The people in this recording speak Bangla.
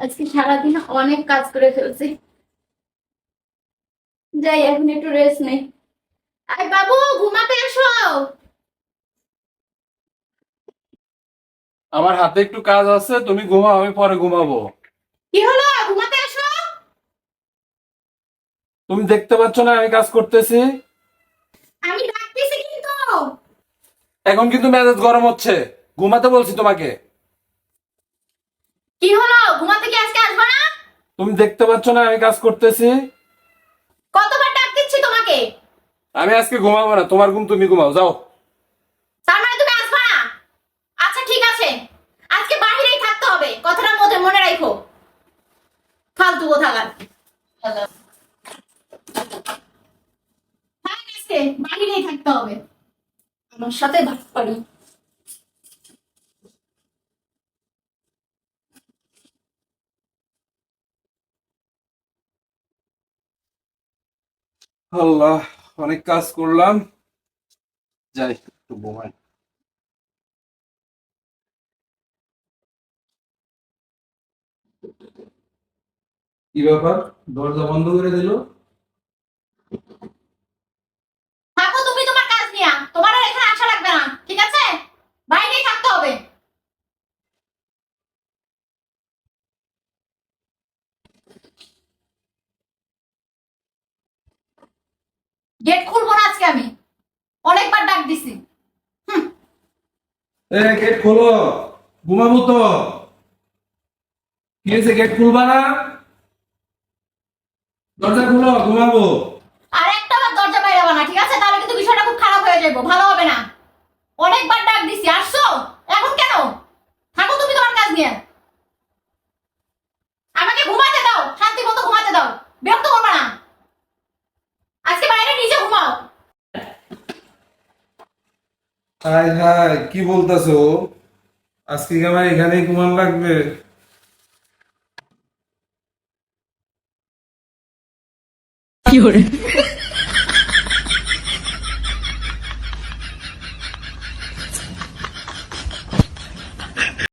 আজকে সারাদিন অনেক কাজ করে ফেলছি। যাই এখন একটু রেস্ট নেই। আই বাবু, ঘুমাতে এসো। আমার হাতে একটু কাজ আছে, তুমি ঘুমাও, আমি পরে ঘুমাবো। কি হলো, ঘুমাতে এসো। তুমি দেখতে পাচ্ছ না আমি কাজ করতেছি? আমি ডাকতেছি কিন্তু। এখন কিন্তু মেজাজ গরম হচ্ছে। ঘুমাতে বলছি তোমাকে। কি হলো, ঘুমাতে কি আজকে আসবে না? তুমি দেখতে পাচ্ছ না আমি কাজ করতেছি? কতবার ডাক দিচ্ছি তোমাকে। আমি আজকে ঘুমাবো না, তোমার ঘুম তুমি ঘুমাও, যাও। তার মানে তুমি আসবে না? আচ্ছা ঠিক আছে, আজকে বাহিরেই থাকতে হবে, কথাটা মধ্যে মনে রাখো। ফালতু কোথাকার। হ্যাঁ, আজকে বাহিরেই থাকতে হবে, আমার সাথে ভাগ পারি। আল্লাহ, অনেক কাজ করলাম, যাই একটু ঘুমাই। কি ব্যাপার, দরজা বন্ধ করে দিল? থাকো তুমি তোমার কাজ নিয়ে, তোমার আর এখানে আসা লাগবে না, ঠিক আছে? বাইরেই থাকতে হবে। গেট খুলবো না আজকে আমি, অনেকবার ডাক দিছি। হুম। এ, গেট খোলো, ঘুমাবো তো। কি হয়েছে, গেট খুলবা না? দরজা খুলো, ঘুমাবো। আর একটা বার দরজা বাইরে না, ঠিক আছে? তাহলে কিন্তু বিষয়টা খুব খারাপ হয়ে যাবে, ভালো হবে না। অনেকবার ডাক দিছি, আসছো এখন কেন? থাকো তুমি তোমার কাজ নিয়ে, আমাকে ঘুমাতে দাও, শান্তি মতো ঘুমাতে দাও, বিরক্ত করবে না। আজকে বাইরে নিজে ঘুমাও। হাই হাই, কি বলতেছো? আজকে কি আমার এখানেই ঘুমান লাগবে? কি hore